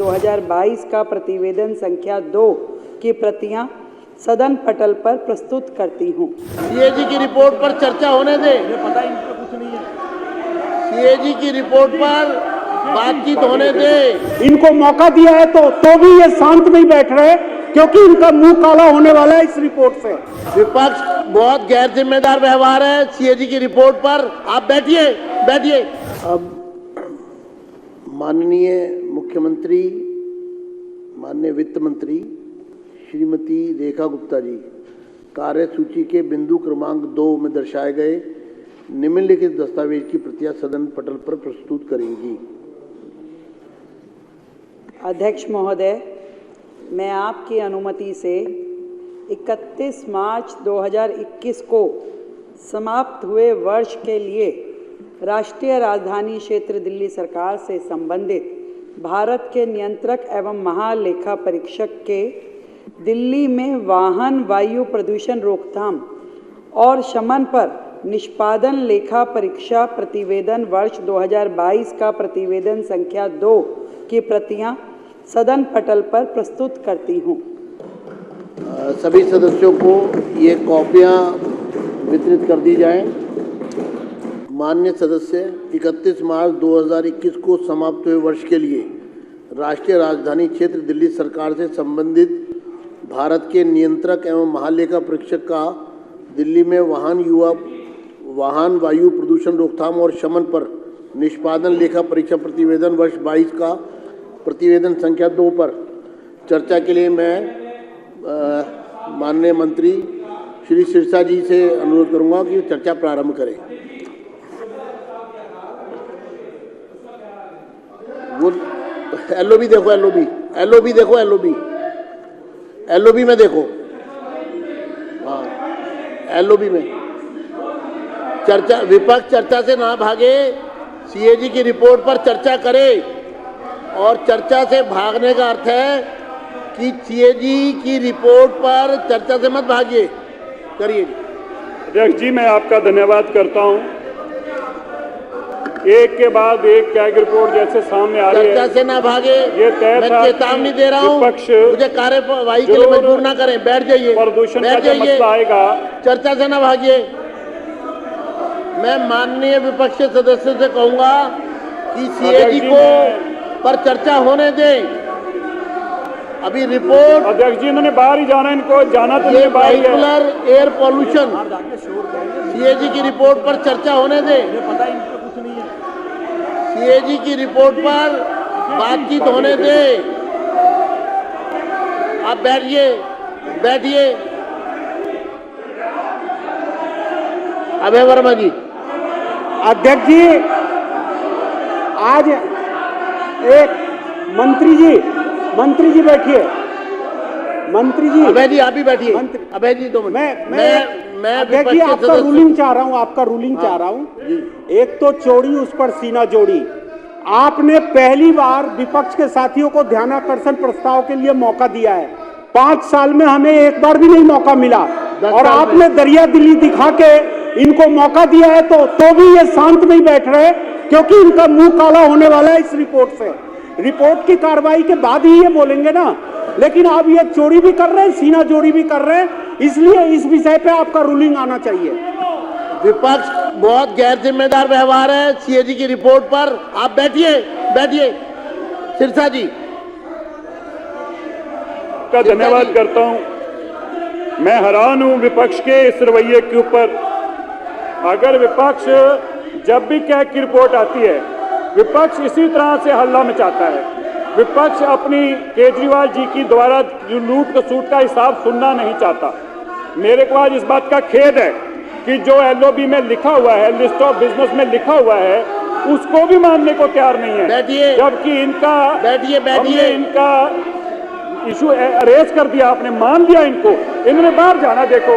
2022 का प्रतिवेदन संख्या 2 की प्रतियां सदन पटल पर प्रस्तुत करती हूं। सीएजी की रिपोर्ट पर चर्चा होने दे। पता इनको कुछ नहीं है। सीएजी की रिपोर्ट पर बातचीत होने दे। इनको मौका दिया है तो भी ये शांत नहीं बैठ रहे, क्योंकि इनका मुंह काला होने वाला है इस रिपोर्ट से। विपक्ष बहुत गैर जिम्मेदार व्यवहार है सीएजी की रिपोर्ट पर। आप बैठिए। अब माननीय मुख्यमंत्री, माननीय वित्त मंत्री श्रीमती रेखा गुप्ता जी कार्यसूची के बिंदु क्रमांक 2 में दर्शाए गए निम्नलिखित दस्तावेज की प्रतियां सदन पटल पर प्रस्तुत करेंगी। अध्यक्ष महोदय, मैं आपकी अनुमति से 31 मार्च 2021 को समाप्त हुए वर्ष के लिए राष्ट्रीय राजधानी क्षेत्र दिल्ली सरकार से संबंधित भारत के नियंत्रक एवं महालेखा परीक्षक के दिल्ली में वाहन वायु प्रदूषण रोकथाम और शमन पर निष्पादन लेखा परीक्षा प्रतिवेदन वर्ष 2022 का प्रतिवेदन संख्या 2 की प्रतियां सदन पटल पर प्रस्तुत करती हूं। सभी सदस्यों को ये कॉपियां वितरित कर दी जाएं। माननीय सदस्य, 31 मार्च 2021 को समाप्त हुए वर्ष के लिए राष्ट्रीय राजधानी क्षेत्र दिल्ली सरकार से संबंधित भारत के नियंत्रक एवं महालेखा परीक्षक का दिल्ली में वाहन वायु प्रदूषण रोकथाम और शमन पर निष्पादन लेखा परीक्षा प्रतिवेदन वर्ष 22 का प्रतिवेदन संख्या 2 पर चर्चा के लिए मैं माननीय मंत्री श्री सिरसा जी से अनुरोध करूंगा कि चर्चा प्रारंभ करें। वो एलओबी देखो, एलओबी में देखो। हाँ, एलओबी में चर्चा, विपक्ष चर्चा से ना भागे, सीएजी की रिपोर्ट पर चर्चा करे। और चर्चा से भागने का अर्थ है कि सीएजी की रिपोर्ट पर चर्चा से मत भागिए। करिए। अध्यक्ष जी, मैं आपका धन्यवाद करता हूं। एक के बाद एक कैग रिपोर्ट जैसे सामने आ रही है, चर्चा से ना भागे। ये तय मैं चेतावनी दे रहा हूं, मुझे कार्यवाही के लिए मजबूर ना करें। बैठ जाइए, प्रदूषण का जो मसला आएगा, चर्चा से ना भागिए। मैं माननीय विपक्ष सदस्यों से कहूंगा कि सीएजी को पर चर्चा होने दें। अभी रिपोर्ट, अध्यक्ष जी इन्होंने बाहर ही जाना, इनको जाना तो नहीं बाहर। वेहिकुलर एयर पॉल्यूशन, सीएजी की रिपोर्ट पर चर्चा होने दें। पता इनको कुछ नहीं है। सीएजी की रिपोर्ट पर बातचीत होने दें। आप बैठिए। अभय वर्मा जी। अध्यक्ष जी, आज एक मंत्री जी बैठिए। मंत्री जी, अभय जी आप भी बैठिए। अभय जी 2 मिनट। मैं देखिए, आपका रूलिंग चाह रहा हूं। एक तो चोरी, उस पर सीना जोड़ी। आपने पहली बार विपक्ष के साथियों को ध्यानाकर्षण प्रस्ताव के लिए मौका दिया है। 5 साल में हमें एक बार भी नहीं मौका मिला, और आपने दरिया दिली दिखा के इनको मौका दिया है तो भी ये शांत नहीं बैठ रहे, क्योंकि इनका मुंह काला होने वाला है इस रिपोर्ट से। रिपोर्ट की कार्रवाई के बाद ही ये बोलेंगे ना, लेकिन आप ये चोरी भी कर रहे हैं, सीना जोड़ी भी कर रहे हैं, इसलिए इस विषय पे आपका रूलिंग आना चाहिए। विपक्ष बहुत गैर जिम्मेदार व्यवहार है सीएजी की रिपोर्ट पर। आप बैठिए। सिरसा जी का धन्यवाद करता हूं। मैं हैरान हूं विपक्ष के इस रवैये के ऊपर। अगर विपक्ष जब भी कैग की रिपोर्ट आती है, विपक्ष इसी तरह से हल्ला मचाता है। विपक्ष अपनी केजरीवाल जी की द्वारा जो लूट खसूट का हिसाब सुनना नहीं चाहता। मेरे को आज इस बात का खेद है कि जो एलओबी में लिखा हुआ है, लिस्ट ऑफ बिजनेस में लिखा हुआ है, उसको भी मानने को तैयार नहीं है। बैठिए। जबकि इनका बैठिए। इनका इशू अरेज कर दिया, आपने मान लिया इनको। इन्होंने बाहर जाना। देखो।